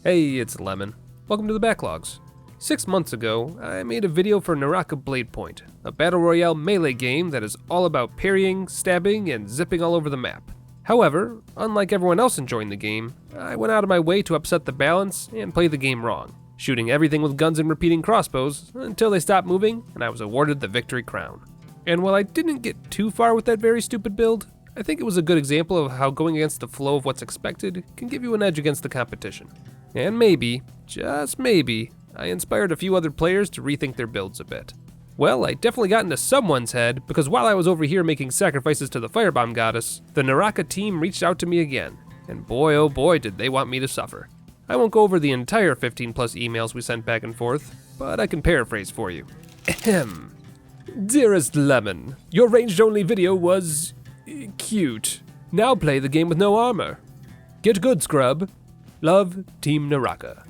Hey, it's Lemon. Welcome to the Backlogs. 6 months ago, I made a video for Naraka Bladepoint, a battle royale melee game that is all about parrying, stabbing, and zipping all over the map. However, unlike everyone else enjoying the game, I went out of my way to upset the balance and play the game wrong, shooting everything with guns and repeating crossbows until they stopped moving and I was awarded the victory crown. And while I didn't get too far with that very stupid build, I think it was a good example of how going against the flow of what's expected can give you an edge against the competition. And maybe, just maybe, I inspired a few other players to rethink their builds a bit. Well, I definitely got into someone's head, because while I was over here making sacrifices to the firebomb goddess, the Naraka team reached out to me again, and boy oh boy did they want me to suffer. I won't go over the entire 15 plus emails we sent back and forth, but I can paraphrase for you. Ahem. Dearest Lemon, your ranged only video was cute. Now play the game with no armor. Get good, scrub. Love, Team Naraka.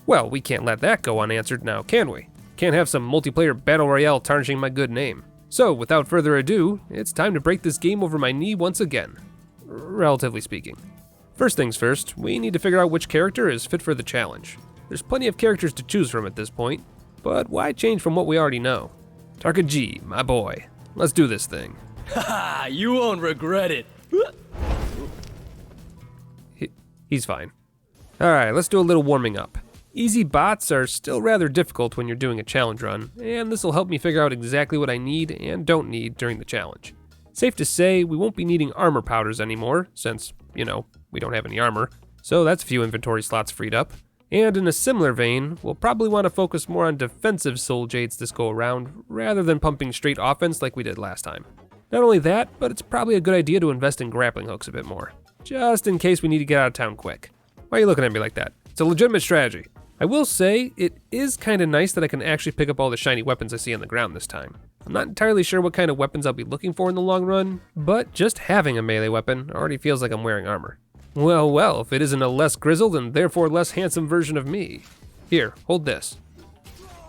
Well, we can't let that go unanswered now, can we? Can't have some multiplayer battle royale tarnishing my good name. So, without further ado, it's time to break this game over my knee once again. Relatively speaking. First things first, we need to figure out which character is fit for the challenge. There's plenty of characters to choose from at this point, but why change from what we already know? Tarka G, my boy. Let's do this thing. Haha, you won't regret it. He's fine. Alright, let's do a little warming up. Easy bots are still rather difficult when you're doing a challenge run, and this will help me figure out exactly what I need and don't need during the challenge. Safe to say, we won't be needing armor powders anymore, since, we don't have any armor, so that's a few inventory slots freed up. And in a similar vein, we'll probably want to focus more on defensive soul jades this go around, rather than pumping straight offense like we did last time. Not only that, but it's probably a good idea to invest in grappling hooks a bit more, just in case we need to get out of town quick. Why are you looking at me like that? It's a legitimate strategy. I will say, it is kind of nice that I can actually pick up all the shiny weapons I see on the ground this time. I'm not entirely sure what kind of weapons I'll be looking for in the long run, but just having a melee weapon already feels like I'm wearing armor. Well, if it isn't a less grizzled and therefore less handsome version of me. Here, hold this.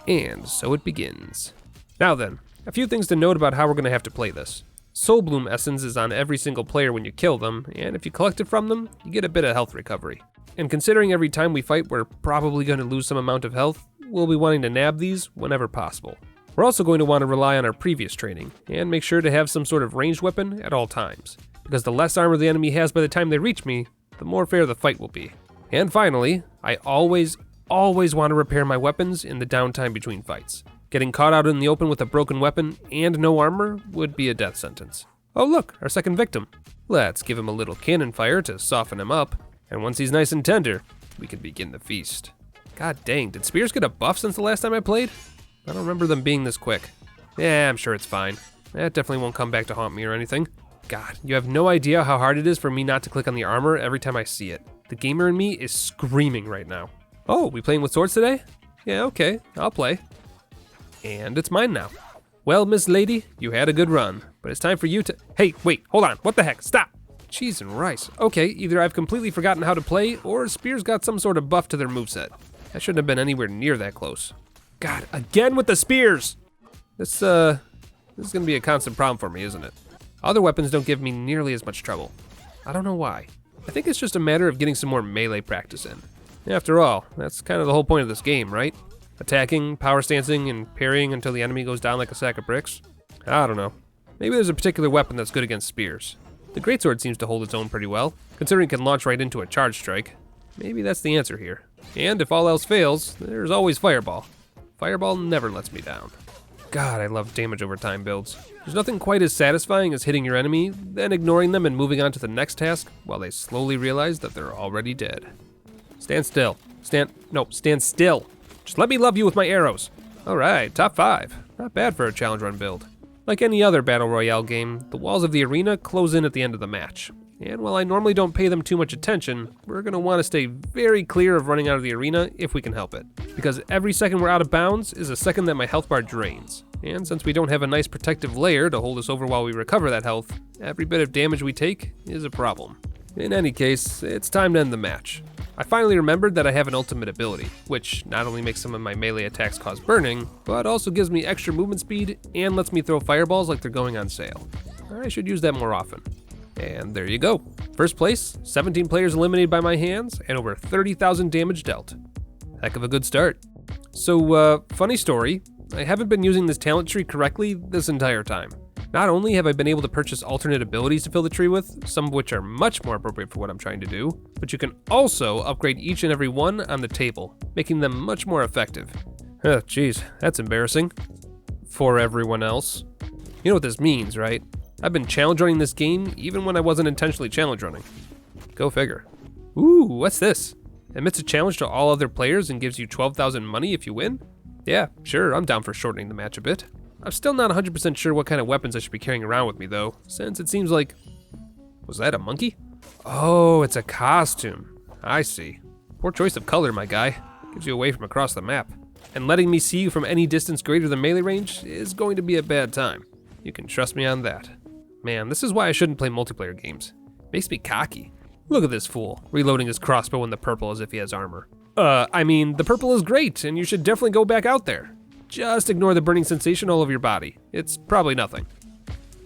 And so it begins. Now then, a few things to note about how we're going to have to play this. Soul Bloom Essence is on every single player when you kill them, and if you collect it from them, you get a bit of health recovery. And considering every time we fight we're probably going to lose some amount of health, we'll be wanting to nab these whenever possible. We're also going to want to rely on our previous training, and make sure to have some sort of ranged weapon at all times, because the less armor the enemy has by the time they reach me, the more fair the fight will be. And finally, I always want to repair my weapons in the downtime between fights. Getting caught out in the open with a broken weapon and no armor would be a death sentence. Oh look, our second victim. Let's give him a little cannon fire to soften him up, and once he's nice and tender, we can begin the feast. God dang, did spears get a buff since the last time I played? I don't remember them being this quick. Yeah, I'm sure it's fine. That definitely won't come back to haunt me or anything. God, you have no idea how hard it is for me not to click on the armor every time I see it. The gamer in me is screaming right now. Oh, we playing with swords today? Yeah, okay, I'll play. And it's mine now. Well, Miss Lady, you had a good run, but it's time for you to— Hey, wait, hold on, what the heck, stop! Cheese and rice. Okay, either I've completely forgotten how to play, or Spears got some sort of buff to their moveset. I shouldn't have been anywhere near that close. God, again with the spears! This is gonna be a constant problem for me, isn't it? Other weapons don't give me nearly as much trouble. I don't know why. I think it's just a matter of getting some more melee practice in. After all, that's kind of the whole point of this game, right? Attacking, power stancing, and parrying until the enemy goes down like a sack of bricks? I don't know. Maybe there's a particular weapon that's good against spears. The greatsword seems to hold its own pretty well, considering it can launch right into a charge strike. Maybe that's the answer here. And if all else fails, there's always Fireball. Fireball never lets me down. God, I love damage over time builds. There's nothing quite as satisfying as hitting your enemy, then ignoring them and moving on to the next task while they slowly realize that they're already dead. Stand still. Stand still. Just let me love you with my arrows. Alright, top 5. Not bad for a challenge run build. Like any other battle royale game, the walls of the arena close in at the end of the match. And while I normally don't pay them too much attention, we're going to want to stay very clear of running out of the arena if we can help it. Because every second we're out of bounds is a second that my health bar drains. And since we don't have a nice protective layer to hold us over while we recover that health, every bit of damage we take is a problem. In any case, it's time to end the match. I finally remembered that I have an ultimate ability, which not only makes some of my melee attacks cause burning, but also gives me extra movement speed and lets me throw fireballs like they're going on sale. I should use that more often. And there you go. First place, 17 players eliminated by my hands, and over 30,000 damage dealt. Heck of a good start. So, funny story, I haven't been using this talent tree correctly this entire time. Not only have I been able to purchase alternate abilities to fill the tree with, some of which are much more appropriate for what I'm trying to do, but you can also upgrade each and every one on the table, making them much more effective. Oh, geez, that's embarrassing. For everyone else. You know what this means, right? I've been challenge running this game even when I wasn't intentionally challenge running. Go figure. Ooh, what's this? Admits a challenge to all other players and gives you 12,000 money if you win? Yeah, sure, I'm down for shortening the match a bit. I'm still not 100% sure what kind of weapons I should be carrying around with me though, since it seems like... Was that a monkey? Oh, it's a costume. I see. Poor choice of color, my guy. Gives you away from across the map. And letting me see you from any distance greater than melee range is going to be a bad time. You can trust me on that. Man, this is why I shouldn't play multiplayer games. Makes me cocky. Look at this fool, reloading his crossbow in the purple as if he has armor. I mean, the purple is great, and you should definitely go back out there. Just ignore the burning sensation all over your body. It's probably nothing.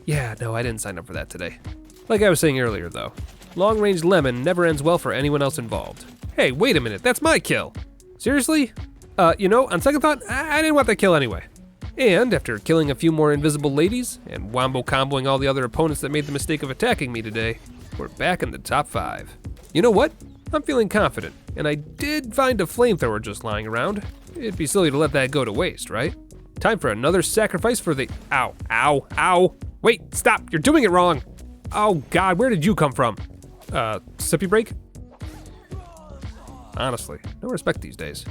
Yeah, no, I didn't sign up for that today. Like I was saying earlier though, long-range lemon never ends well for anyone else involved. Hey, wait a minute, that's my kill. Seriously? On second thought, I didn't want that kill anyway. And after killing a few more invisible ladies, and wombo comboing all the other opponents that made the mistake of attacking me today, we're back in the top 5. You know what? I'm feeling confident, and I did find a flamethrower just lying around. It'd be silly to let that go to waste, right? Time for another sacrifice for the... Ow, ow, ow. Wait, stop, you're doing it wrong. Oh God, where did you come from? Sippy break? Honestly, no respect these days.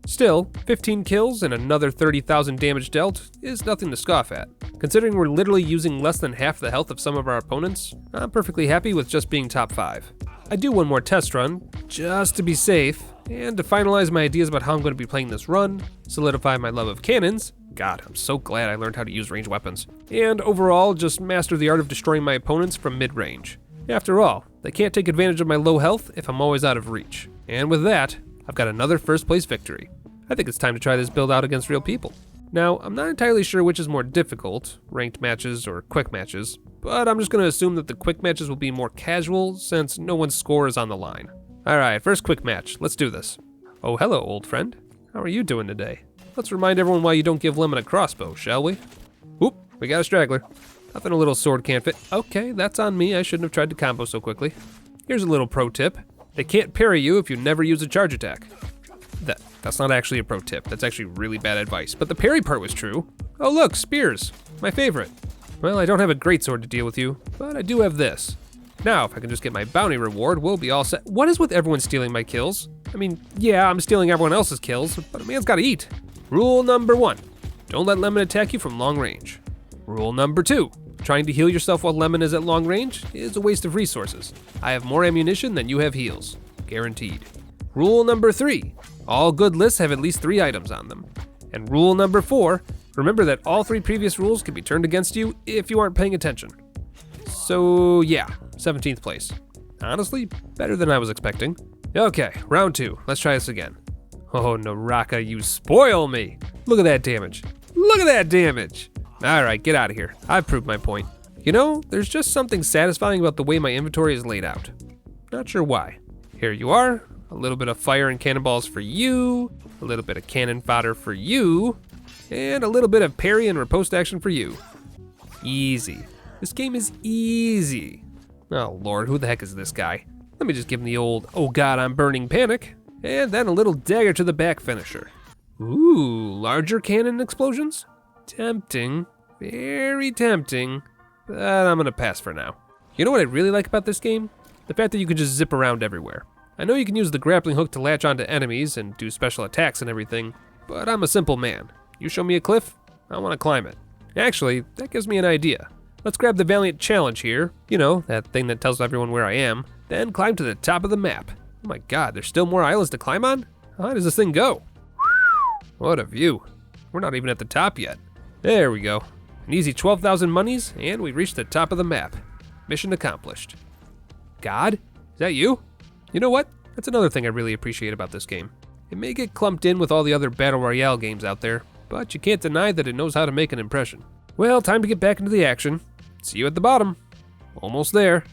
Still, 15 kills and another 30,000 damage dealt is nothing to scoff at. Considering we're literally using less than half the health of some of our opponents, I'm perfectly happy with just being top 5. I do one more test run, just to be safe, and to finalize my ideas about how I'm going to be playing this run, solidify my love of cannons, God, I'm so glad I learned how to use ranged weapons, and overall just master the art of destroying my opponents from mid-range. After all, they can't take advantage of my low health if I'm always out of reach. And with that, I've got another first place victory. I think it's time to try this build out against real people. Now, I'm not entirely sure which is more difficult, ranked matches or quick matches, but I'm just going to assume that the quick matches will be more casual since no one's score is on the line. Alright, first quick match, let's do this. Oh, hello, old friend. How are you doing today? Let's remind everyone why you don't give Lemon a crossbow, shall we? Oop, we got a straggler. Nothing a little sword can't fit. Okay, that's on me, I shouldn't have tried to combo so quickly. Here's a little pro tip. They can't parry you if you never use a charge attack. That's not actually a pro tip, that's actually really bad advice, but the parry part was true. Oh look, spears, my favorite. Well, I don't have a great sword to deal with you, but I do have this. Now, if I can just get my bounty reward, we'll be all set. What is with everyone stealing my kills? I mean, yeah, I'm stealing everyone else's kills, but a man's gotta eat. Rule number 1, don't let Lemon attack you from long range. Rule number 2, trying to heal yourself while Lemon is at long range is a waste of resources. I have more ammunition than you have heals, guaranteed. Rule number 3, all good lists have at least 3 items on them. And rule number 4, remember that all 3 previous rules can be turned against you if you aren't paying attention. So yeah, 17th place. Honestly, better than I was expecting. Okay, round 2, let's try this again. Oh, Naraka, you spoil me. Look at that damage. Look at that damage. All right, get out of here. I've proved my point. You know, there's just something satisfying about the way my inventory is laid out. Not sure why. Here you are. A little bit of fire and cannonballs for you, a little bit of cannon fodder for you, and a little bit of parry and riposte action for you. Easy. This game is easy. Oh Lord, who the heck is this guy? Let me just give him the old, oh God, I'm burning panic, and then a little dagger to the back finisher. Ooh, larger cannon explosions? Tempting, very tempting, but I'm gonna pass for now. You know what I really like about this game? The fact that you can just zip around everywhere. I know you can use the grappling hook to latch onto enemies and do special attacks and everything, but I'm a simple man. You show me a cliff, I want to climb it. Actually, that gives me an idea. Let's grab the Valiant Challenge here, you know, that thing that tells everyone where I am, then climb to the top of the map. Oh my God, there's still more islands to climb on? How high does this thing go? What a view. We're not even at the top yet. There we go. An easy 12,000 monies, and we reached the top of the map. Mission accomplished. God? Is that you? You know what? That's another thing I really appreciate about this game. It may get clumped in with all the other Battle Royale games out there, but you can't deny that it knows how to make an impression. Well, time to get back into the action. See you at the bottom. Almost there.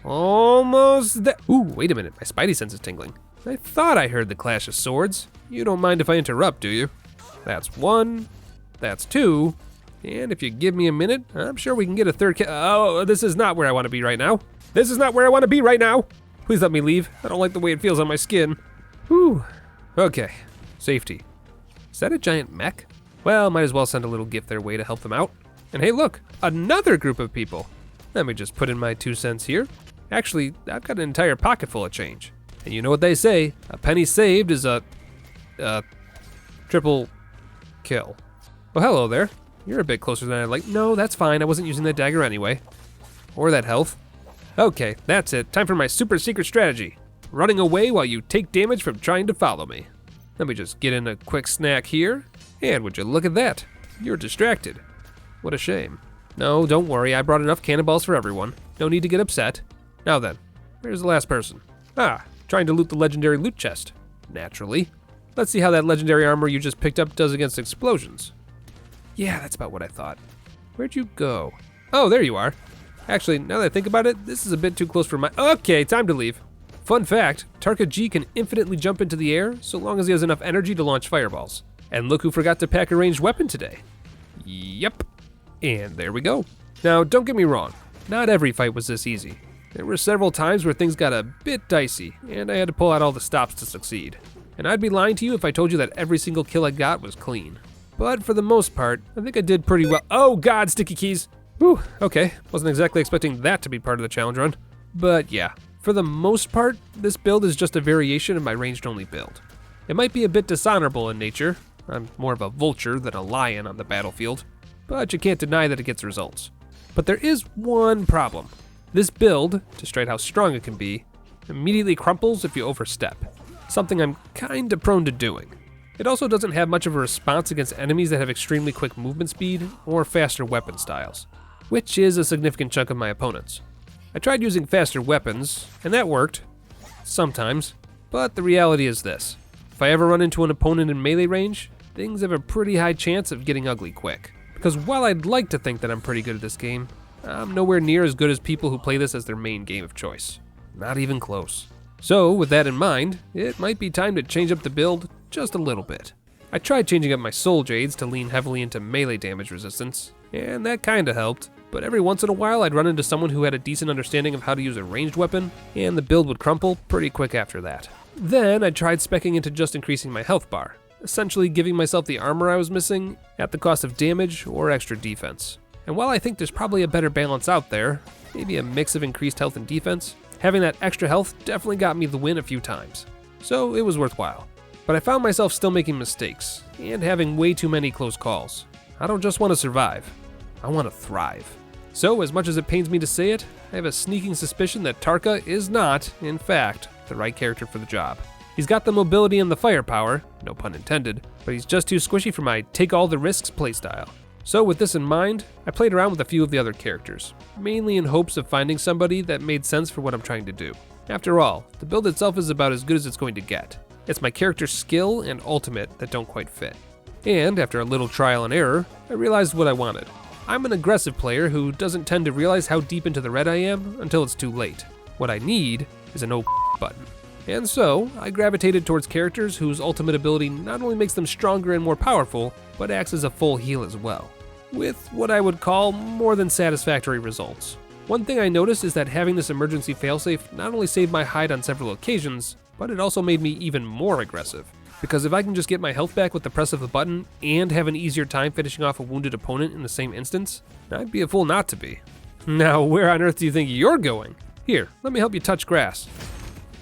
Almost there. Ooh, wait a minute, my spidey sense is tingling. I thought I heard the clash of swords. You don't mind if I interrupt, do you? That's one, that's two, and if you give me a minute, I'm sure we can get a third kill. Oh, this is not where I want to be right now. This is not where I want to be right now. Please let me leave. I don't like the way it feels on my skin. Whew. Okay, safety. Is that a giant mech? Well, might as well send a little gift their way to help them out. And hey, look, another group of people. Let me just put in my 2 cents here. Actually, I've got an entire pocket full of change. And you know what they say, a penny saved is a triple kill. Well, hello there. You're a bit closer than I'd like. No, that's fine. I wasn't using that dagger anyway. Or that health. Okay, that's it. Time for my super secret strategy. Running away while you take damage from trying to follow me. Let me just get in a quick snack here. And would you look at that? You're distracted. What a shame. No, don't worry. I brought enough cannonballs for everyone. No need to get upset. Now then, where's the last person? Ah, trying to loot the legendary loot chest. Naturally. Let's see how that legendary armor you just picked up does against explosions. Yeah, that's about what I thought. Where'd you go? Oh, there you are. Actually, now that I think about it, this is a bit too close for my... Okay, time to leave. Fun fact, Tarka G can infinitely jump into the air so long as he has enough energy to launch fireballs. And look who forgot to pack a ranged weapon today. Yep. And there we go. Now, don't get me wrong. Not every fight was this easy. There were several times where things got a bit dicey, and I had to pull out all the stops to succeed. And I'd be lying to you if I told you that every single kill I got was clean. But for the most part, I think I did pretty well. Oh God, sticky keys. Whew, okay. Wasn't exactly expecting that to be part of the challenge run. But yeah, for the most part, this build is just a variation of my ranged only build. It might be a bit dishonorable in nature. I'm more of a vulture than a lion on the battlefield. But you can't deny that it gets results. But there is one problem. This build, to illustrate how strong it can be, immediately crumples if you overstep. Something I'm kinda prone to doing. It also doesn't have much of a response against enemies that have extremely quick movement speed or faster weapon styles, which is a significant chunk of my opponents. I tried using faster weapons, and that worked, sometimes, but the reality is this. If I ever run into an opponent in melee range, things have a pretty high chance of getting ugly quick. Because while I'd like to think that I'm pretty good at this game, I'm nowhere near as good as people who play this as their main game of choice. Not even close. So, with that in mind, it might be time to change up the build just a little bit. I tried changing up my soul jades to lean heavily into melee damage resistance, and that kinda helped, but every once in a while I'd run into someone who had a decent understanding of how to use a ranged weapon, and the build would crumple pretty quick after that. Then I tried speccing into just increasing my health bar, essentially giving myself the armor I was missing at the cost of damage or extra defense. And while I think there's probably a better balance out there, maybe a mix of increased health and defense, having that extra health definitely got me the win a few times. So it was worthwhile. But I found myself still making mistakes, and having way too many close calls. I don't just want to survive, I want to thrive. So as much as it pains me to say it, I have a sneaking suspicion that Tarka is not, in fact, the right character for the job. He's got the mobility and the firepower, no pun intended, but he's just too squishy for my take all the risks playstyle. So with this in mind, I played around with a few of the other characters, mainly in hopes of finding somebody that made sense for what I'm trying to do. After all, the build itself is about as good as it's going to get. It's my character's skill and ultimate that don't quite fit. And after a little trial and error, I realized what I wanted. I'm an aggressive player who doesn't tend to realize how deep into the red I am until it's too late. What I need is a no button. And so, I gravitated towards characters whose ultimate ability not only makes them stronger and more powerful, but acts as a full heal as well, with what I would call more than satisfactory results. One thing I noticed is that having this emergency failsafe not only saved my hide on several occasions, but it also made me even more aggressive. Because if I can just get my health back with the press of a button and have an easier time finishing off a wounded opponent in the same instance, I'd be a fool not to be. Now, where on earth do you think you're going? Here, let me help you touch grass.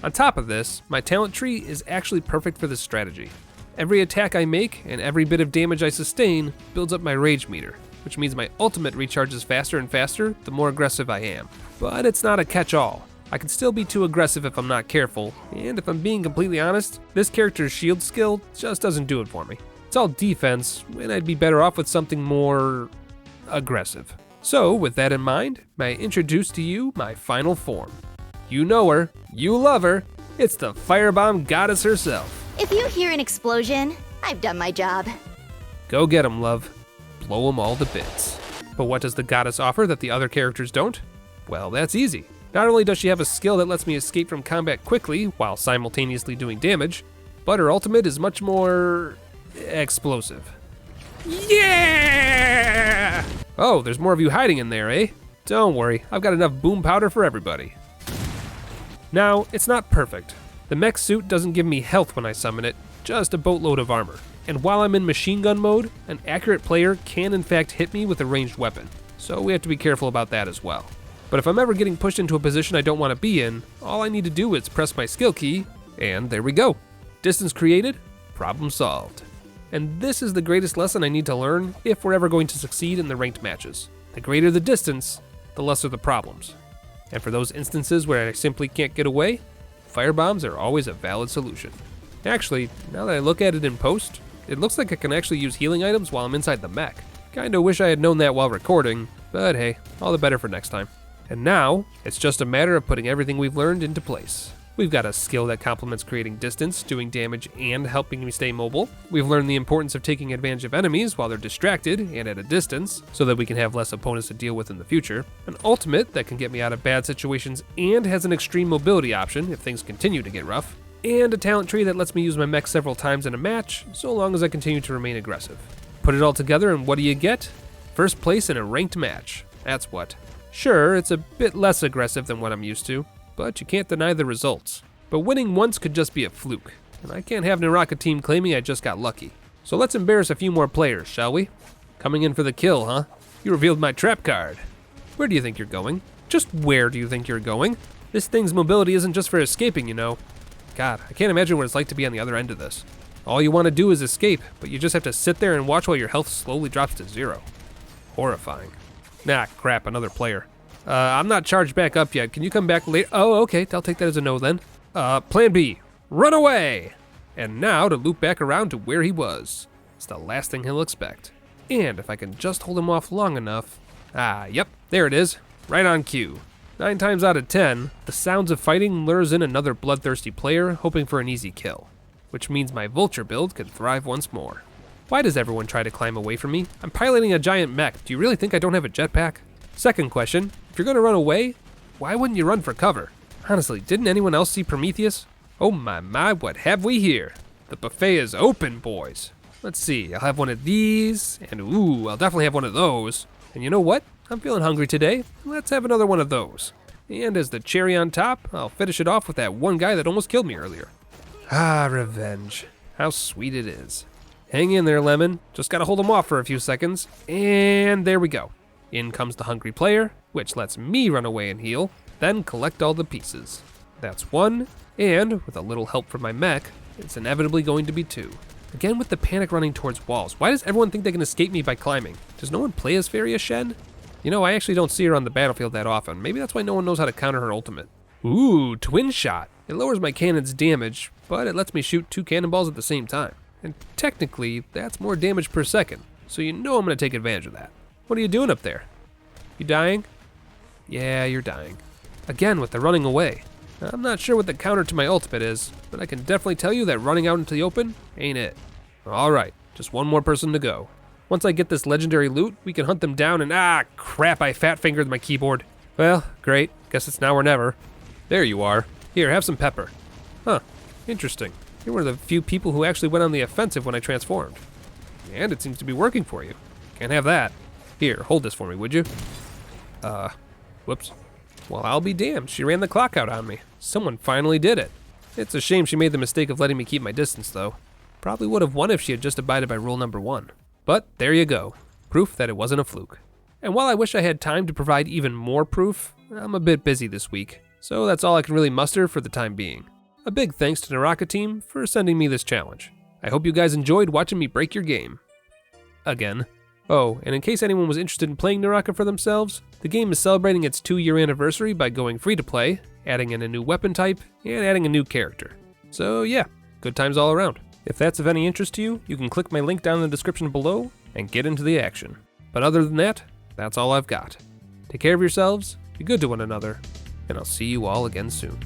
On top of this, my talent tree is actually perfect for this strategy. Every attack I make and every bit of damage I sustain builds up my rage meter, which means my ultimate recharges faster and faster the more aggressive I am. But it's not a catch-all. I can still be too aggressive if I'm not careful, and if I'm being completely honest, this character's shield skill just doesn't do it for me. It's all defense, and I'd be better off with something more aggressive. So, with that in mind, may I introduce to you my final form. You know her, you love her, it's the firebomb goddess herself. If you hear an explosion, I've done my job. Go get 'em, love. Blow 'em all to bits. But what does the goddess offer that the other characters don't? Well, that's easy. Not only does she have a skill that lets me escape from combat quickly while simultaneously doing damage, but her ultimate is much more explosive. Yeah! Oh, there's more of you hiding in there, eh? Don't worry, I've got enough boom powder for everybody. Now, it's not perfect. The mech suit doesn't give me health when I summon it, just a boatload of armor. And while I'm in machine gun mode, an accurate player can in fact hit me with a ranged weapon, so we have to be careful about that as well. But if I'm ever getting pushed into a position I don't want to be in, all I need to do is press my skill key, and there we go. Distance created, problem solved. And this is the greatest lesson I need to learn if we're ever going to succeed in the ranked matches. The greater the distance, the lesser the problems. And for those instances where I simply can't get away, firebombs are always a valid solution. Actually, now that I look at it in post, it looks like I can actually use healing items while I'm inside the mech. Kinda wish I had known that while recording, but hey, all the better for next time. And now, it's just a matter of putting everything we've learned into place. We've got a skill that complements creating distance, doing damage, and helping me stay mobile. We've learned the importance of taking advantage of enemies while they're distracted and at a distance, so that we can have less opponents to deal with in the future. An ultimate that can get me out of bad situations and has an extreme mobility option if things continue to get rough. And a talent tree that lets me use my mech several times in a match, so long as I continue to remain aggressive. Put it all together and what do you get? First place in a ranked match. That's what. Sure, it's a bit less aggressive than what I'm used to, but you can't deny the results. But winning once could just be a fluke, and I can't have Naraka team claiming I just got lucky. So let's embarrass a few more players, shall we? Coming in for the kill, huh? You revealed my trap card. Where do you think you're going? Just where do you think you're going? This thing's mobility isn't just for escaping, you know. God, I can't imagine what it's like to be on the other end of this. All you want to do is escape, but you just have to sit there and watch while your health slowly drops to 0. Horrifying. Nah, crap, another player. I'm not charged back up yet. Can you come back later? Oh, okay, I'll take that as a no then. Plan B, run away! And now to loop back around to where he was. It's the last thing he'll expect. And if I can just hold him off long enough. Yep, there it is, right on cue. 9 times out of 10, the sounds of fighting lures in another bloodthirsty player hoping for an easy kill, which means my vulture build can thrive once more. Why does everyone try to climb away from me? I'm piloting a giant mech. Do you really think I don't have a jetpack? Second question, if you're gonna run away, why wouldn't you run for cover? Honestly, didn't anyone else see Prometheus? Oh my, what have we here? The buffet is open, boys. Let's see, I'll have one of these, and ooh, I'll definitely have one of those. And you know what? I'm feeling hungry today. Let's have another one of those. And as the cherry on top, I'll finish it off with that one guy that almost killed me earlier. Revenge. How sweet it is. Hang in there, Lemon. Just gotta hold him off for a few seconds. And there we go. In comes the hungry player, which lets me run away and heal, then collect all the pieces. That's 1, and with a little help from my mech, it's inevitably going to be 2. Again with the panic running towards walls. Why does everyone think they can escape me by climbing? Does no one play as Feria Shen? You know, I actually don't see her on the battlefield that often. Maybe that's why no one knows how to counter her ultimate. Ooh, twin shot. It lowers my cannon's damage, but it lets me shoot 2 cannonballs at the same time. And technically, that's more damage per second, so you know I'm gonna take advantage of that. What are you doing up there? You dying? Yeah, you're dying. Again with the running away. I'm not sure what the counter to my ultimate is, but I can definitely tell you that running out into the open ain't it. Alright, just one more person to go. Once I get this legendary loot, we can hunt them down and crap, I fat fingered my keyboard. Well, great, guess it's now or never. There you are. Here, have some pepper. Huh, interesting. You're one of the few people who actually went on the offensive when I transformed. And it seems to be working for you. Can't have that. Here, hold this for me, would you? Whoops. Well, I'll be damned, she ran the clock out on me. Someone finally did it. It's a shame she made the mistake of letting me keep my distance, though. Probably would have won if she had just abided by rule number 1. But there you go. Proof that it wasn't a fluke. And while I wish I had time to provide even more proof, I'm a bit busy this week. So that's all I can really muster for the time being. A big thanks to Naraka team for sending me this challenge. I hope you guys enjoyed watching me break your game. Again. Oh, and in case anyone was interested in playing Naraka for themselves, the game is celebrating its 2-year anniversary by going free to play, adding in a new weapon type, and adding a new character. So yeah, good times all around. If that's of any interest to you, you can click my link down in the description below and get into the action. But other than that, that's all I've got. Take care of yourselves, be good to one another, and I'll see you all again soon.